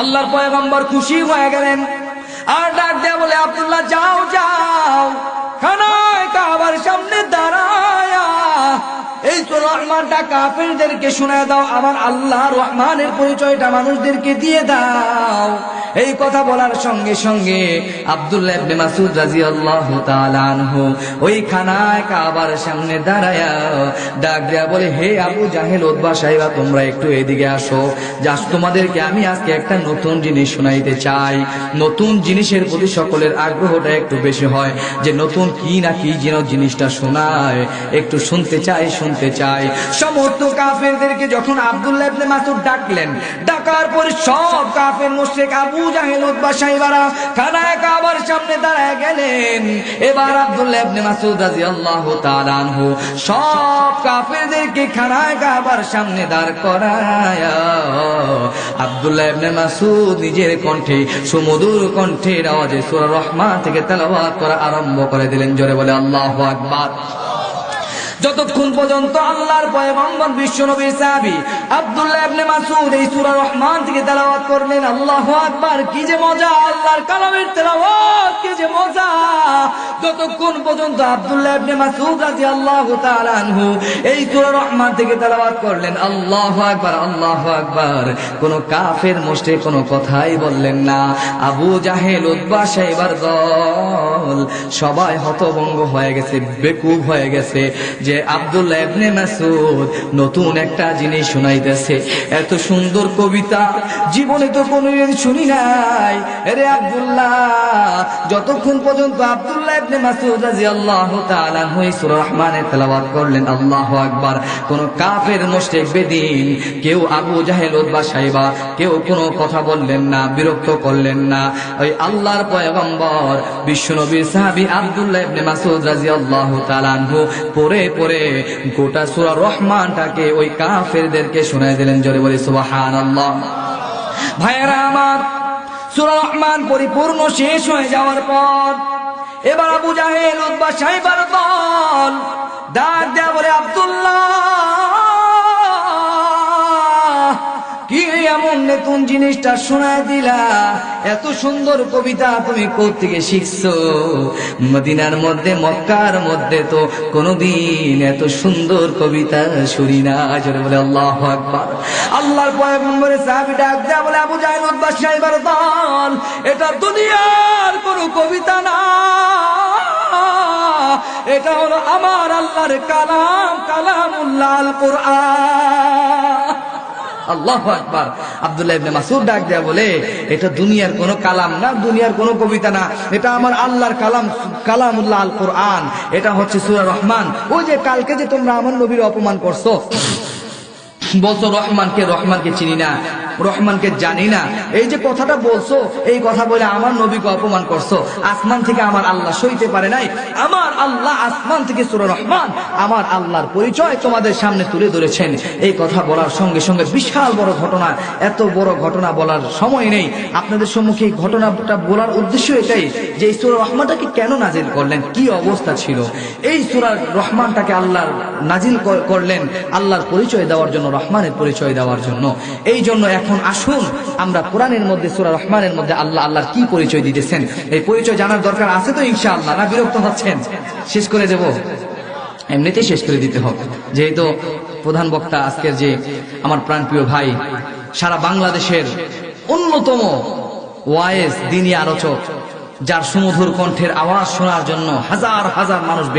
আল্লাহর পয়গম্বর খুশি হয়ে গেলেন আর ডাক দেয়া বলে, আব্দুল্লাহ যাও যাও, খানায় কাবার সামনে দাঁড়ায়া এই তো রহমানটা কাফেরদেরকে শোনায় দাও, আমার আল্লাহ রহমানের পরিচয়টা মানুষদেরকে দিয়ে দাও। এই কথা বলার সঙ্গে সঙ্গে আব্দুল্লাহ ইবনে মাসউদ রাদিয়াল্লাহু তাআলা আনহু ওই খানায় কাবার সামনে দাঁড়ায়া ডাক দেয়া বলে, হে আবু জাহেল, উতবা সাহেবা, তোমরা একটু এদিকে আসো। জাস্ট তোমাদেরকে আমি আজকে একটা নতুন জিনিস শোনাইতে চাই। নতুন জিনিসের প্রতি সকলের আগ্রহটা একটু বেশি হয়, যে নতুন কি না কি যেন জিনিসটা শোনায়, একটু শুনতে চাই। সমস্ত কাফেরদেরকে যখন আব্দুল্লাহ ইবনে মাসউদ ডাকলেন, ডাকার পরে সব কাফের মুশরিক আবু জাহেল, উতবা সাহেবারা খানায় কাবার সামনে দাঁড়ায় গেলেন। এবার আব্দুল্লাহ ইবনে মাসউদ রাদিয়াল্লাহু তাআলা আনহু সব কাফেরদেরকে খানায় কাবার সামনে দাঁড় করায়া আব্দুল্লাহ ইবনে মাসউদ নিজের কণ্ঠে, সুমধুর কণ্ঠের আওয়াজে সূরা রহমান থেকে তেলাওয়াত করা আরম্ভ করে দিলেন। জোরে বলে আল্লাহু আকবার। যতক্ষণ পর্যন্ত আল্লাহর পয়গম্বর বিশ্বনবীর সাহাবী আব্দুল্লাহ ইবনে মাসউদ এই সূরা রহমান থেকে তেলাওয়াত করলেন, আল্লাহু আকবার, কি যে মজা আল্লাহর কালামের তেলাওয়াত, কি যে মজা। যতক্ষণ পর্যন্ত আব্দুল্লাহ ইবনে মাসউদ রাদিয়াল্লাহু তাআলা আনহু এই সূরা রহমান থেকে তেলাওয়াত করলেন, আল্লাহু আকবার, আল্লাহু আকবার, কোন কাফের মুশরিক কোনো কথাই বললেন না। আবু জাহেল, উতবা সাহেবার দল সবাই হতভম্ব হয়ে গেছে, বেকুব হয়ে গেছে যে আব্দুল্লাহ ইবনে মাসউদ নতুন একটা জিনিস শোনাইতেছে। এত সুন্দর কবিতা জীবনে তো কোনোদিন শুনি নাই রে আব্দুল্লাহ। যতক্ষণ পর্যন্ত আব্দুল্লাহ ইবনে মাসউদ রাদিয়াল্লাহু তাআলা আনহু সূরা রহমানের তেলাওয়াত করলেন, আল্লাহু আকবার, কোন কাফের মুশরিক বেদিন কেউ আবু জাহেল, উতবা সাহেবা কেউ কোনো কথা বললেন না, বিরক্ত করলেন না। ওই আল্লাহর পয়গম্বর বিশ্বনবীর সাহাবী আব্দুল্লাহ ইবনে মাসউদ রাদিয়াল্লাহু তাআলা আনহু পরে পরে গোটা সূরা রহমানটাকে ওই কাফেরদেরকে শোনায় দিলেন। জোরে বলি সুবহানাল্লাহ। ভাইয়েরা আমার, সূরা রহমান পরিপূর্ণ শেষ হয়ে যাওয়ার পর এবার আবু জাহেল, উতবা সাহেবার দল ডাক দেয়া বলে, আব্দুল্লাহ, কি এমন নতুন জিনিসটা শোনায় দিলা? এত সুন্দর কবিতা তুমি কোত্থেকে শিখছো? মদিনার মধ্যে, মক্কার মধ্যে তো কোনদিন এত সুন্দর কবিতা শুনি না। জোরে বলে আল্লাহু আকবার। আল্লাহর পয়গম্বরের সাহাবী ডাক দেয়া বলে, আবু জাহেল, উতবা সাহেবার দল, এটা দুনিয়ার কোনো কবিতা না, এটা হলো আমার আল্লাহর কালাম, কালামুল্লাহ আল কুরআন। আল্লাহু আকবার। আব্দুল্লাহ ইবনে মাসউদ ডাক দেয়া বলে, এটা দুনিয়ার কোনো কালাম না, দুনিয়ার কোনো কবিতা না, এটা আমার আল্লাহর কালাম, কালামুল্লাহ আল কুরআন। এটা হচ্ছে সূরা রহমান। ওই যে কালকে যে তোমরা আমার নবীর অপমান করছো, বলছো রহমানকে চিনি না, রহমানকে জানি না, এই যে কথাটা বলছো, এই কথা বলে আমার নবীকে অপমান করছো। আসমান থেকে আমার আল্লাহ সইতে পারে নাই, আমার আল্লাহ আসমান থেকে সূরা রহমান, আমার আল্লাহর পরিচয় তোমাদের সামনে তুলে ধরেছেন। এই কথা বলার সঙ্গে সঙ্গে বিশাল বড় ঘটনা, এত বড় ঘটনা বলার সময় নেই আপনাদের সম্মুখে। এই ঘটনাটা বলার উদ্দেশ্য এটাই যে এই সূরা রহমানটাকে কেন নাজিল করলেন, কি অবস্থা ছিল। এই সূরা রহমানটাকে আল্লাহ নাজিল করলেন আল্লাহর পরিচয় দেওয়ার জন্য, রহমানের পরিচয় দেওয়ার জন্য। এই জন্য এখন আসুন আমরা কোরআনের মধ্যে, সূরা রহমানের মধ্যে আল্লাহর কি পরিচয় দিতেছেন, এই পরিচয় জানার দরকার আছে তো ইনশাআল্লাহ? না বিরক্ত হচ্ছেন? শেষ করে দেব? এমনিতেই শেষ করে দিতে হবে, যেহেতু প্রধান বক্তা আজকের যে আমার প্রাণপ্রিয় ভাই, সারা বাংলাদেশের অন্যতম ওয়াইজ দ্বীনি আলোচক, যার সুমধুর কণ্ঠের আওয়াজ শোনার জন্য হাজার হাজার মানুষ